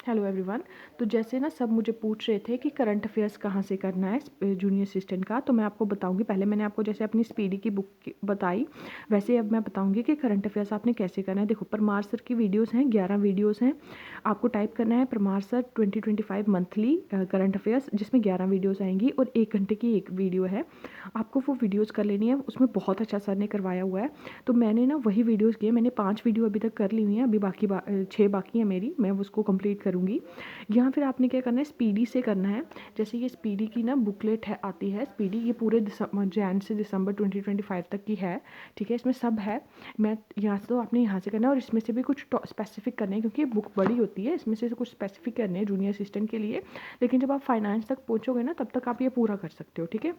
Hello everyone. तो जैसे ना सब मुझे पूछ रहे थे कि करंट अफेयर्स कहाँ से करना है जूनियर असिस्टेंट का, तो मैं आपको बताऊंगी। पहले मैंने आपको जैसे अपनी स्पीडी की बुक बताई, वैसे अब मैं बताऊंगी कि करंट अफेयर्स आपने कैसे करना है। देखो, परमार सर की वीडियोस हैं, 11 वीडियोस हैं। आपको टाइप करना है Parmar sir 2025 monthly current affairs, जिसमें 11 वीडियोज़ आएंगी और 1 घंटे की एक वीडियो है। आपको वो वीडियोज़ कर लेनी है, उसमें बहुत अच्छा सर ने करवाया हुआ है। तो मैंने ना वही वीडियोज़ किए, मैंने 5 वीडियो अभी तक कर ली हुई हैं, अभी बाकी 6 बाकी है मेरी, मैं उसको कंप्लीट करूँगी। यहाँ फिर आपने क्या करना है, स्पीडी से करना है। जैसे ये स्पीडी की ना बुकलेट है, आती है स्पीडी, ये पूरे जैन से दिसंबर 2025 तक की है। ठीक है, इसमें सब है। मैं यहाँ से, तो आपने यहाँ से करना है और इसमें से भी कुछ स्पेसिफिक करने हैं, क्योंकि ये बुक बड़ी होती है, इसमें से कुछ स्पेसिफिक करने हैं जूनियर असिस्टेंट के लिए। लेकिन जब आप फाइनेंस तक पहुँचोगे ना, तब तक आप ये पूरा कर सकते हो। ठीक है,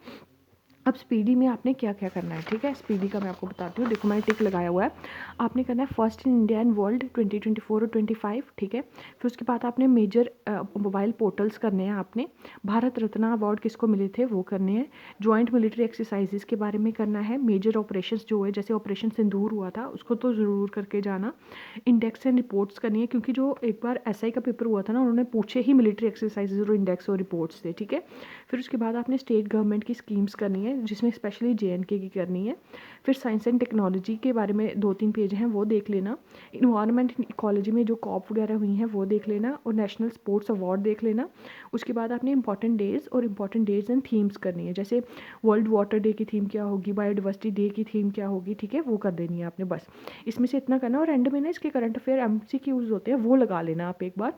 अब स्पीडी में आपने क्या क्या करना है। ठीक है, स्पीडी का मैं आपको बताती हूँ। देखो, मैंने टिक लगाया हुआ है। आपने करना है first in India and world 2024 और 25। ठीक है, फिर उसके बाद आपने मेजर मोबाइल पोर्टल्स करने हैं। आपने भारत रत्न अवार्ड किसको मिले थे वो करने हैं। जॉइंट मिलिट्री एक्सरसाइजेस के बारे में करना है। मेजर ऑपरेशंस जो है, जैसे ऑपरेशन सिंदूर हुआ था, उसको तो ज़रूर करके जाना। इंडेक्स एंड रिपोर्ट्स करनी है, क्योंकि जो एक बार एसआई का पेपर हुआ था ना, उन्होंने पूछे ही मिलिट्री एक्सरसाइजेज और इंडेक्स और रिपोर्ट्स थे। ठीक है, फिर उसके बाद आपने स्टेट गवर्नमेंट की स्कीम्स करनी है, जिसमें स्पेशली जेएनके की करनी है। फिर साइंस एंड टेक्नोलॉजी के बारे में 2-3 पेज हैं, वो देख लेना। इन्वायरमेंट इकोलॉजी में जो कॉप वगैरह हुई हैं वो देख लेना, और नेशनल स्पोर्ट्स अवार्ड देख लेना। उसके बाद आपने इंपॉर्टेंट डेज और इंपॉर्टेंट डेज एंड थीम्स करनी है, जैसे वर्ल्ड वाटर डे की थीम क्या होगी, बायोडाइवर्सिटी डे की थीम क्या होगी। ठीक है, वो कर देनी है आपने, बस इसमें से इतना करना। और एंड में ना इसके करंट अफेयर एमसीक्यूज होते हैं, वो लगा लेना आप एक बार,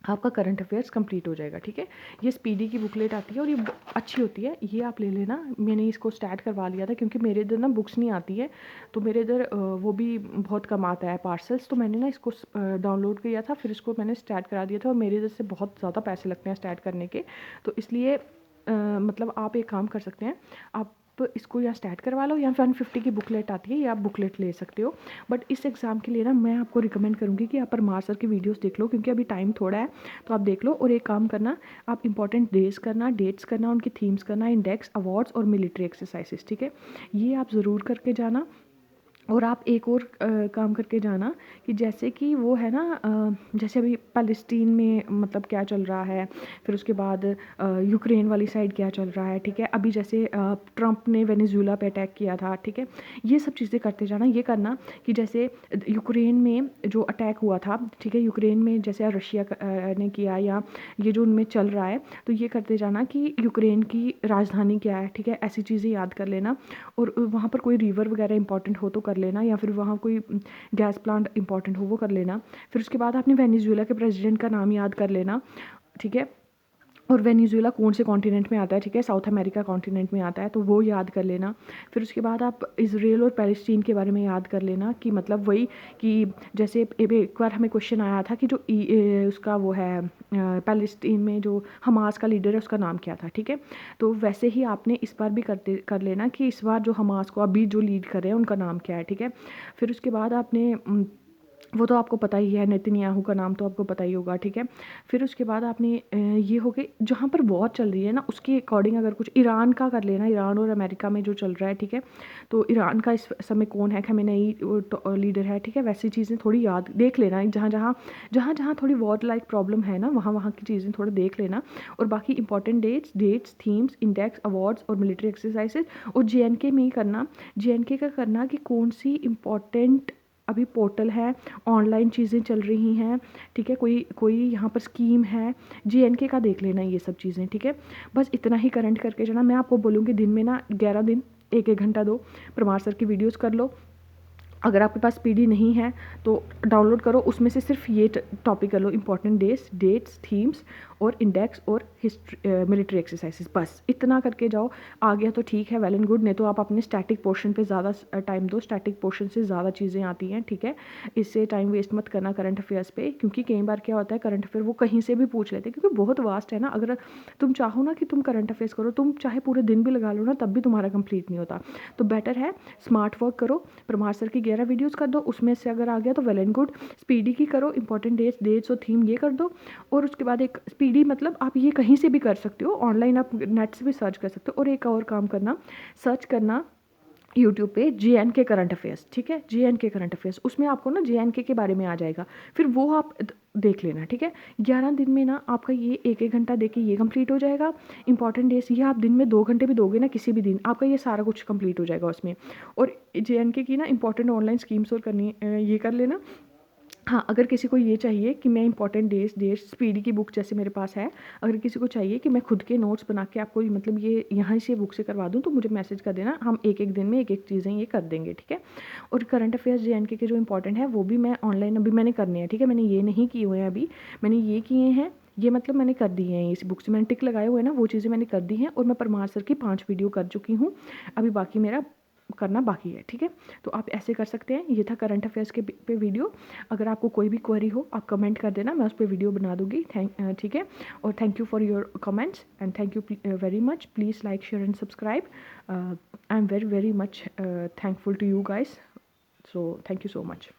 आपका करंट अफेयर्स कंप्लीट हो जाएगा। ठीक है, ये स्पीडी की बुकलेट आती है और ये अच्छी होती है, ये आप ले लेना। मैंने इसको स्टार्ट करवा लिया था, क्योंकि मेरे इधर ना बुक्स नहीं आती है, तो मेरे इधर वो भी बहुत कम आता है पार्सल्स, तो मैंने ना इसको डाउनलोड किया था, फिर इसको मैंने स्टार्ट करा दिया था। और मेरे इधर से बहुत ज़्यादा पैसे लगते हैं स्टार्ट करने के, तो इसलिए मतलब आप एक काम कर सकते हैं, आप इसको या स्टार्ट करवा लो, या 150 की बुकलेट आती है, या आप बुकलेट ले सकते हो। बट इस एग्ज़ाम के लिए ना मैं आपको रिकमेंड करूँगी कि आप परमार सर की वीडियोस देख लो, क्योंकि अभी टाइम थोड़ा है, तो आप देख लो। और एक काम करना, आप इंपॉर्टेंट डेज करना, डेट्स करना, उनकी थीम्स करना, इंडेक्स, अवार्ड्स और मिलिट्री एक्सरसाइजेस। ठीक है, ये आप ज़रूर करके जाना। और आप एक और काम करके जाना, कि जैसे कि वो है ना, जैसे अभी पैलेस्टीन में मतलब क्या चल रहा है, फिर उसके बाद यूक्रेन वाली साइड क्या चल रहा है। ठीक है, अभी जैसे ट्रंप ने वेनेजुएला पे अटैक किया था। ठीक है, ये सब चीज़ें करते जाना। ये करना कि जैसे यूक्रेन में जो अटैक हुआ था, ठीक है, यूक्रेन में जैसे रशिया ने किया, या ये जो उनमें चल रहा है, तो ये करते जाना कि यूक्रेन की राजधानी क्या है। ठीक है, ऐसी चीज़ें याद कर लेना। और वहाँ पर कोई रिवर वगैरह इंपॉर्टेंट हो तो कर लेना, या फिर वहाँ कोई गैस प्लांट इंपॉर्टेंट हो वो कर लेना। फिर उसके बाद आपने वेनेजुएला के प्रेसिडेंट का नाम याद कर लेना। ठीक है, और वेनेजुएला कौन से कॉन्टिनेंट में आता है, ठीक है, साउथ अमेरिका कॉन्टिनेंट में आता है, तो वो याद कर लेना। फिर उसके बाद आप इजराइल और पैलेस्टीन के बारे में याद कर लेना, कि मतलब वही, कि जैसे एक बार हमें क्वेश्चन आया था कि जो उसका वो है पैलेस्टीन में जो हमास का लीडर है, उसका नाम क्या था। ठीक है, तो वैसे ही आपने इस बार भी कर लेना, कि इस बार जो हमास को अभी जो लीड कर रहे हैं उनका नाम क्या है। ठीक है, फिर उसके बाद आपने वो तो आपको पता ही है, नेतन्याहू का नाम तो आपको पता ही होगा। ठीक है, फिर उसके बाद आपने ये हो गए जहाँ पर वॉर चल रही है ना, उसके अकॉर्डिंग अगर कुछ ईरान का कर लेना, ईरान और अमेरिका में जो चल रहा है। ठीक है, तो ईरान का इस समय कौन है, खमेनेई लीडर है। ठीक है, वैसी चीज़ें थोड़ी याद देख लेना, जहाँ थोड़ी वॉर लाइक प्रॉब्लम है ना, वहाँ की चीज़ें थोड़ा देख लेना। और बाकी important dates, themes, index, awards और मिलिट्री एक्सरसाइजेज। और जेएनके में ही करना, जेएनके का करना कि कौन सी इंपॉर्टेंट अभी पोर्टल है, ऑनलाइन चीज़ें चल रही हैं। ठीक है, कोई कोई यहाँ पर स्कीम है, जेएनके का देख लेना ये सब चीज़ें। ठीक है, बस इतना ही करंट करके जाना। मैं आपको बोलूँगी दिन में ना 11 दिन 1-1 घंटा दो, परमार सर की वीडियोज़ कर लो। अगर आपके पास पीडी नहीं है तो डाउनलोड करो, उसमें से सिर्फ ये टॉपिक कर लो, इंपॉर्टेंट डेट्स, थीम्स और इंडेक्स और हिस्ट्री, मिलिट्री एक्सरसाइजेस, बस इतना करके जाओ। आ गया तो ठीक है, वेल एंड गुड, नहीं तो आप अपने स्टैटिक पोर्शन पे ज़्यादा टाइम दो, स्टैटिक पोर्शन से ज़्यादा चीज़ें आती हैं। ठीक है, इससे टाइम वेस्ट मत करना करंट अफेयर्स पे, क्योंकि कई बार क्या होता है, करंट अफेयर वो कहीं से भी पूछ लेते हैं, क्योंकि बहुत वास्ट है ना। अगर तुम चाहो ना कि तुम करंट अफेयर्स करो, तुम चाहे पूरे दिन भी लगा लो ना, तब भी तुम्हारा कंप्लीट नहीं होता। तो बेटर है स्मार्ट वर्क करो, परमार सर की 11 वीडियोज़ कर दो, उसमें से अगर आ गया तो वेल एंड गुड। स्पीडी की करो, इंपॉर्टेंट डेट्स और थीम ये कर दो। और उसके बाद एक स्पीडी मतलब आप ये कहीं से भी कर सकते हो, ऑनलाइन आप नेट से भी सर्च कर सकते हो। और एक और काम करना, सर्च करना यूट्यूब पे JNK करंट अफेयर्स, ठीक है, JNK करंट अफेयर्स, उसमें आपको ना JNK के बारे में आ जाएगा, फिर वो आप देख लेना, ठीक है। 11 दिन में ना आपका ये 1-1 घंटा दे के ये कंप्लीट हो जाएगा। इंपॉर्टेंट डेज ये आप दिन में 2 घंटे भी दोगे ना किसी भी दिन, आपका ये सारा कुछ कंप्लीट हो जाएगा उसमें। और JNK की ना इंपॉर्टेंट ऑनलाइन स्कीम्स और करनी ये कर लेना। हाँ, अगर किसी को ये चाहिए कि मैं इंपॉर्टेंट डेट्स स्पीडी की बुक जैसे मेरे पास है, अगर किसी को चाहिए कि मैं खुद के नोट्स बना के आपको मतलब ये यहाँ से बुक से करवा दूँ, तो मुझे मैसेज कर देना, हम एक दिन में एक चीज़ें ये कर देंगे, ठीक है। और करंट अफेयर्स JNK के जो इंपॉर्टेंट है वो भी मैं ऑनलाइन अभी मैंने करने हैं, ठीक है, मैंने ये नहीं किए हुए हैं अभी, मैंने ये किए हैं, ये मतलब मैंने कर दिए हैं इस बुक से, मैंने टिक लगाए हुए हैं ना, वो चीज़ें मैंने कर दी हैं। और मैं परमार सर की 5 वीडियो कर चुकी हूँ, अभी बाकी मेरा करना बाकी है, ठीक है। तो आप ऐसे कर सकते हैं। ये था करंट अफेयर्स के पे वीडियो। अगर आपको कोई भी क्वेरी हो आप कमेंट कर देना, मैं उस पर वीडियो बना दूँगी। ठीक है। और thank you for your comments and thank you very much. Please like share and subscribe. I am very very much thankful to you guys, so thank you so much.